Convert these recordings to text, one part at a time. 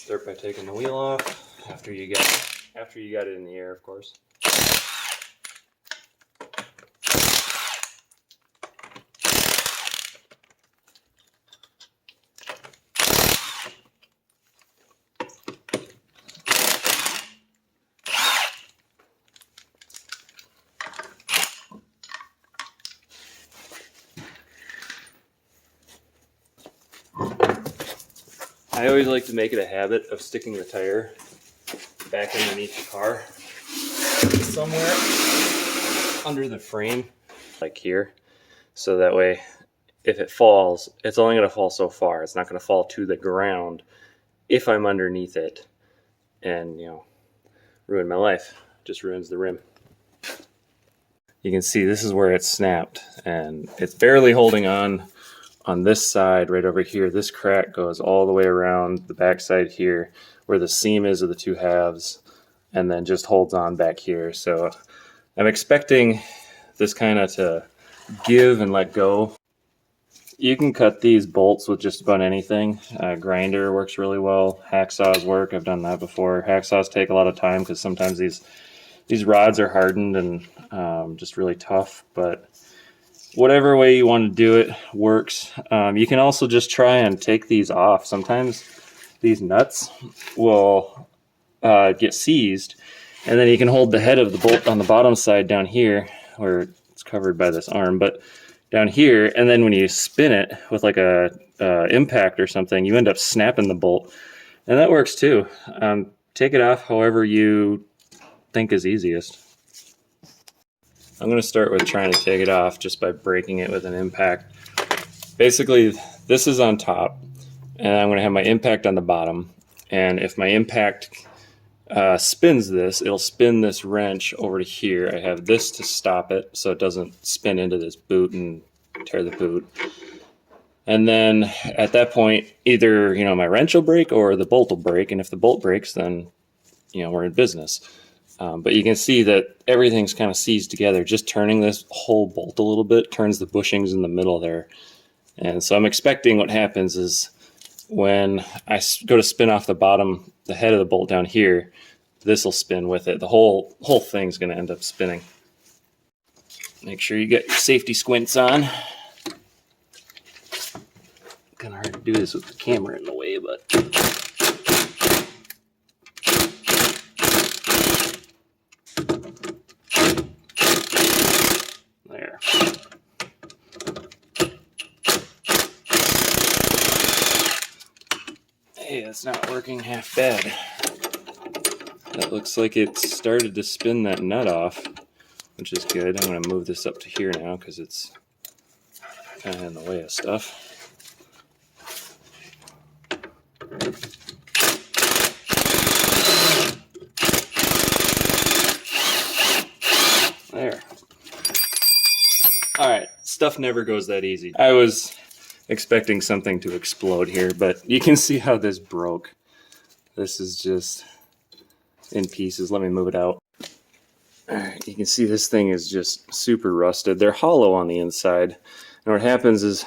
Start by taking the wheel off after you got it in the air, of course. I always like to make it a habit of sticking the tire back underneath the car somewhere under the frame, like here, so that way if it falls, it's only going to fall so far. It's not going to fall to the ground if I'm underneath it and, ruin my life. Just ruins the rim. You can see this is where it snapped, and it's barely holding on this side right over here. This crack goes all the way around the back side here where the seam is of the two halves, and then just holds on back here. So I'm expecting this kind of to give and let go. You can cut these bolts with just about anything. Grinder works really well. Hacksaws work. I've done that before. Hacksaws take a lot of time because sometimes these rods are hardened and just really tough, but whatever way you want to do it works. You can also just try and take these off. Sometimes these nuts will get seized, and then you can hold the head of the bolt on the bottom side down here where it's covered by this arm, but down here, and then when you spin it with like a impact or something, you end up snapping the bolt, and that works too. Take it off however you think is easiest. I'm going to start with trying to take it off just by breaking it with an impact. Basically, this is on top, and I'm going to have my impact on the bottom. And if my impact spins this, it'll spin this wrench over to here. I have this to stop it so it doesn't spin into this boot and tear the boot. And then at that point, either my wrench will break or the bolt will break. And if the bolt breaks, then we're in business. But you can see that everything's kind of seized together. Just turning this whole bolt a little bit turns the bushings in the middle there. And so I'm expecting what happens is when I go to spin off the bottom, the head of the bolt down here, this will spin with it. The whole thing's going to end up spinning. Make sure you get your safety squints on. Kind of hard to do this with the camera in the way, but... There. Hey, that's not working half bad. That looks like it started to spin that nut off, which is good. I'm going to move this up to here now because it's kind of in the way of stuff. There. All right, stuff never goes that easy. I was expecting something to explode here, but you can see how this broke. This is just in pieces. Let me move it out. All right, you can see this thing is just super rusted. They're hollow on the inside. And what happens is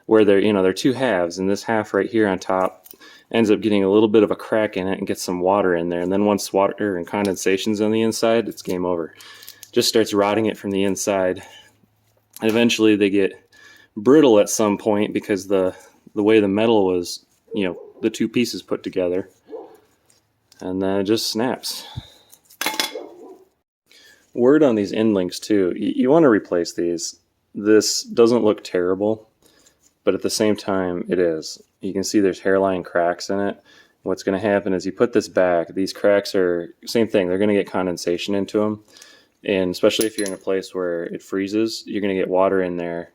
where they're two halves, and this half right here on top ends up getting a little bit of a crack in it and gets some water in there. And then once water and condensation's on the inside, it's game over. Just starts rotting it from the inside. And eventually they get brittle at some point because the way the metal was, the two pieces put together. And then it just snaps. Word on these end links too. You want to replace these. This doesn't look terrible, but at the same time it is. You can see there's hairline cracks in it. What's going to happen is you put this back, these cracks are, same thing, they're going to get condensation into them. And especially if you're in a place where it freezes, you're going to get water in there.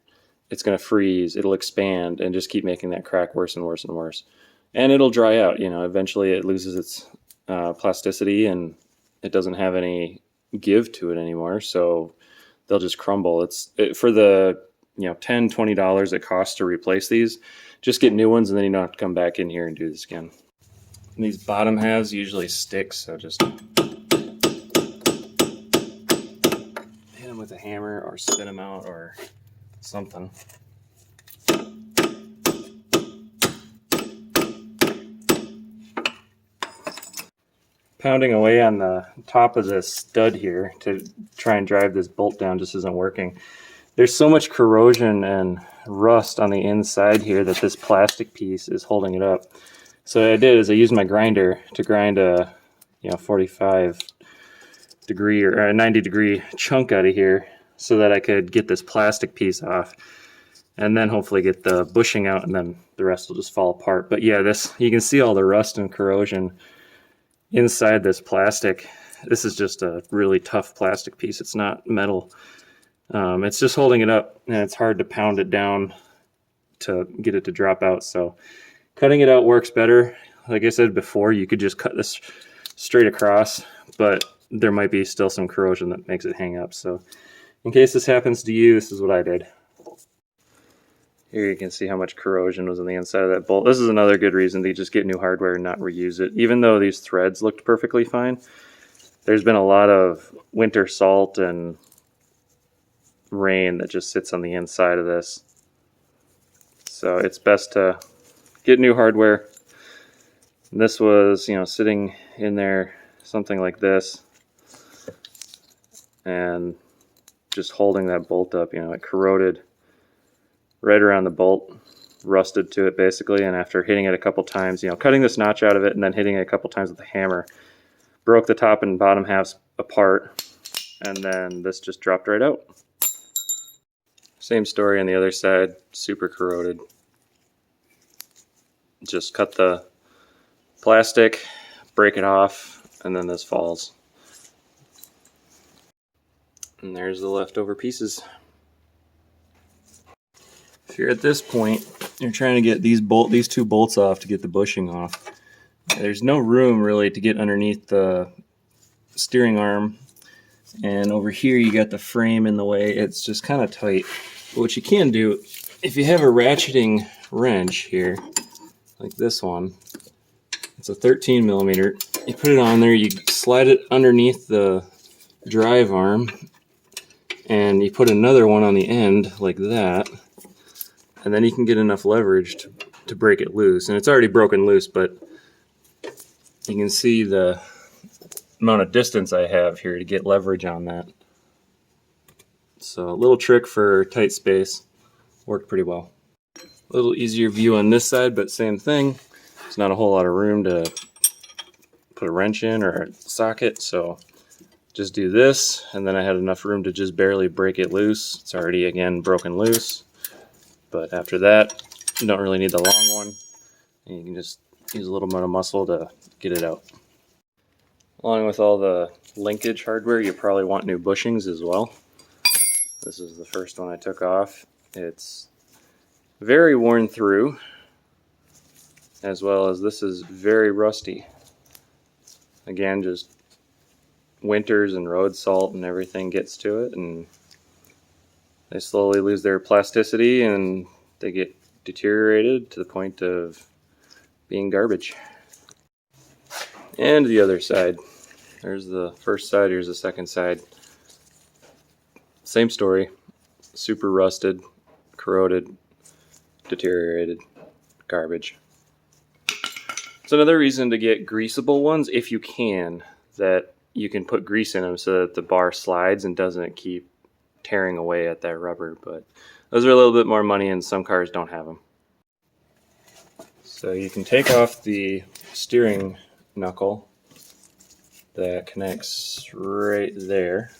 It's going to freeze, it'll expand, and just keep making that crack worse and worse and worse. And it'll dry out, eventually it loses its plasticity and it doesn't have any give to it anymore. So they'll just crumble. For the $10-20 it costs to replace these, just get new ones and then you don't have to come back in here and do this again. And these bottom halves usually stick, so just hit them with a hammer or spin them out or something. pounding away on the top of this stud here to try and drive this bolt down just isn't working. There's so much corrosion and rust on the inside here that this plastic piece is holding it up. So what I did is I used my grinder to grind a 45 degree or a 90 degree chunk out of here so that I could get this plastic piece off and then hopefully get the bushing out, and then the rest will just fall apart. But yeah, this, you can see all the rust and corrosion inside this plastic. This is just a really tough plastic piece. It's not metal. It's just holding it up, and it's hard to pound it down to get it to drop out. So cutting it out works better. Like I said before, you could just cut this straight across, but there might be still some corrosion that makes it hang up. So in case this happens to you, this is what I did. Here you can see how much corrosion was on the inside of that bolt. This is another good reason to just get new hardware and not reuse it. Even though these threads looked perfectly fine, there's been a lot of winter salt and rain that just sits on the inside of this. So it's best to get new hardware. This was, sitting in there, something like this, and just holding that bolt up, it corroded right around the bolt, rusted to it basically, and after hitting it a couple times, cutting this notch out of it and then hitting it a couple times with a hammer, broke the top and bottom halves apart, and then this just dropped right out. Same story on the other side, super corroded. Just cut the plastic, break it off, and then this falls. And there's the leftover pieces. If you're at this point, you're trying to get these two bolts off to get the bushing off. There's no room really to get underneath the steering arm, and over here you got the frame in the way. It's just kind of tight. But what you can do, if you have a ratcheting wrench here, like this one, it's a 13 millimeter. You put it on there, you slide it underneath the drive arm, and you put another one on the end like that, and then you can get enough leverage to break it loose. And it's already broken loose, but you can see the amount of distance I have here to get leverage on that. So a little trick for tight space, worked pretty well. A little easier view on this side, but same thing. There's not a whole lot of room to put a wrench in or a socket, so just do this, and then I had enough room to just barely break it loose. It's already, again, broken loose. But after that, you don't really need the long one. And you can just use a little bit of muscle to get it out. Along with all the linkage hardware, you probably want new bushings as well. This is the first one I took off. It's very worn through, as well as this is very rusty. Again, just winters and road salt and everything gets to it, and they slowly lose their plasticity and they get deteriorated to the point of being garbage. And the other side. There's the first side, here's the second side. Same story. Super rusted, corroded, deteriorated, garbage. It's another reason to get greasable ones if you can, that you can put grease in them so that the bar slides and doesn't keep tearing away at that rubber. But those are a little bit more money, and some cars don't have them. So you can take off the steering knuckle that connects right there.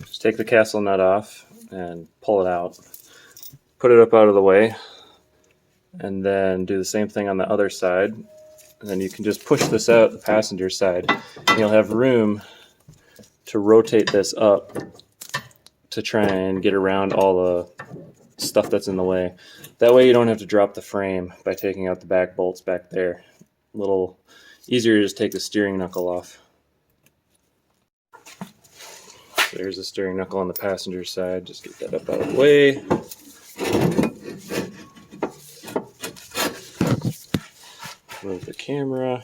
Just take the castle nut off and pull it out. Put it up out of the way, and then do the same thing on the other side. And then you can just push this out the passenger side, and you'll have room to rotate this up to try and get around all the stuff that's in the way. That way you don't have to drop the frame by taking out the back bolts back there. A little easier to just take the steering knuckle off. So there's the steering knuckle on the passenger side. Just get that up out of the way. Move the camera.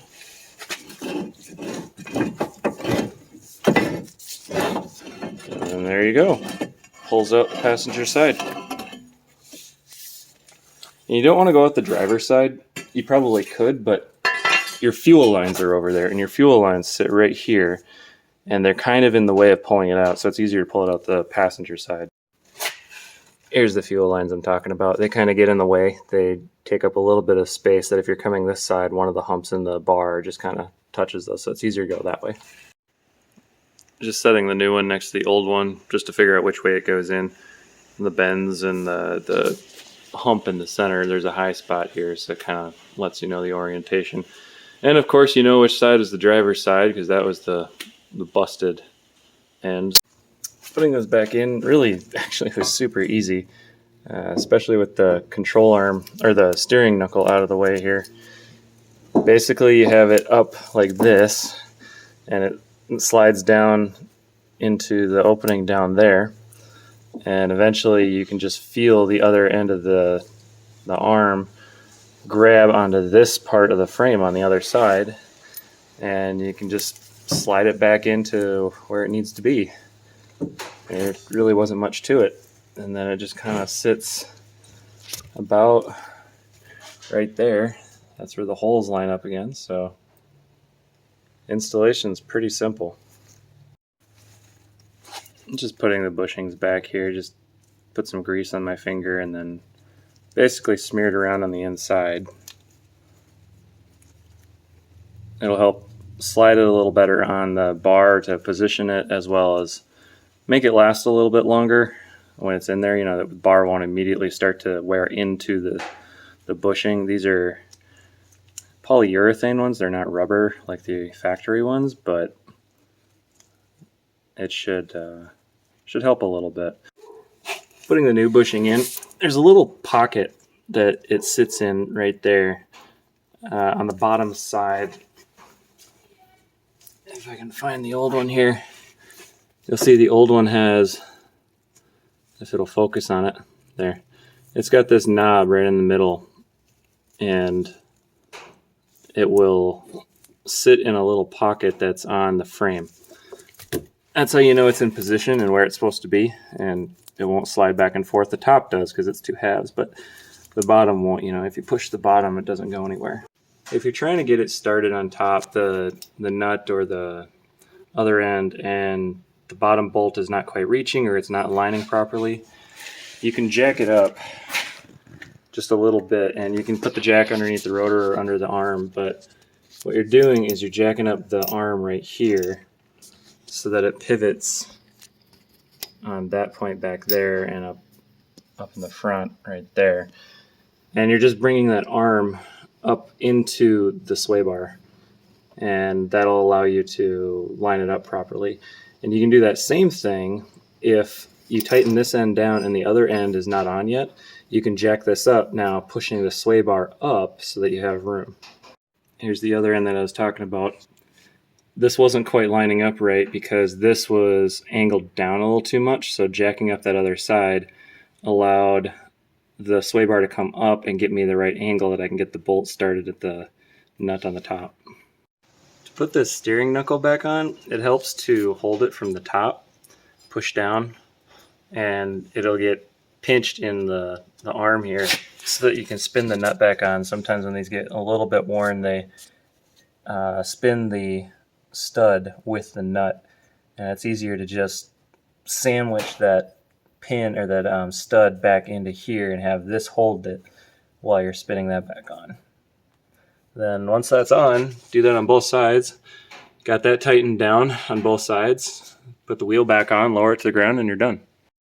And there you go. Pulls out the passenger side. And you don't want to go out the driver's side. You probably could, but your fuel lines are over there, and your fuel lines sit right here, and they're kind of in the way of pulling it out, so it's easier to pull it out the passenger side. Here's the fuel lines I'm talking about. They kind of get in the way. They take up a little bit of space that if you're coming this side, one of the humps in the bar just kind of touches those, so it's easier to go that way. Just setting the new one next to the old one just to figure out which way it goes in. The bends and the hump in the center, there's a high spot here, so it kind of lets you know the orientation. And of course you know which side is the driver's side because that was the busted end. Putting those back in really actually was super easy, especially with the control arm or the steering knuckle out of the way here. Basically you have it up like this and it slides down into the opening down there, and eventually you can just feel the other end of the arm grab onto this part of the frame on the other side, and you can just slide it back into where it needs to be. There really wasn't much to it, and then it just kind of sits about right there. That's where the holes line up again, so installation's pretty simple. Just putting the bushings back here, just put some grease on my finger and then basically smear it around on the inside. It'll help slide it a little better on the bar to position it, as well as make it last a little bit longer when it's in there. You know, the bar won't immediately start to wear into the bushing. These are polyurethane ones. They're not rubber like the factory ones, but it should help a little bit. Putting the new bushing in, there's a little pocket that it sits in right there on the bottom side. If I can find the old one here, you'll see the old one has, if it'll focus on it, there. It's got this knob right in the middle, and it will sit in a little pocket that's on the frame. That's how you know it's in position and where it's supposed to be, and it won't slide back and forth. The top does because it's two halves, but the bottom won't. You know, if you push the bottom, it doesn't go anywhere. If you're trying to get it started on top, the nut or the other end, and the bottom bolt is not quite reaching or it's not lining properly, you can jack it up just a little bit, and you can put the jack underneath the rotor or under the arm, but what you're doing is you're jacking up the arm right here so that it pivots on that point back there and up in the front right there. And you're just bringing that arm up into the sway bar, and that'll allow you to line it up properly. And you can do that same thing if you tighten this end down and the other end is not on yet. You can jack this up now, pushing the sway bar up so that you have room. Here's the other end that I was talking about. This wasn't quite lining up right because this was angled down a little too much, so jacking up that other side allowed the sway bar to come up and get me the right angle that I can get the bolt started at the nut on the top. To put this steering knuckle back on, it helps to hold it from the top, push down, and it'll get pinched in the arm here so that you can spin the nut back on. Sometimes when these get a little bit worn, they spin the stud with the nut, and it's easier to just sandwich that pin or that stud back into here and have this hold it while you're spinning that back on. Then once that's on, do that on both sides. Got that tightened down on both sides, put the wheel back on, lower it to the ground, and you're done.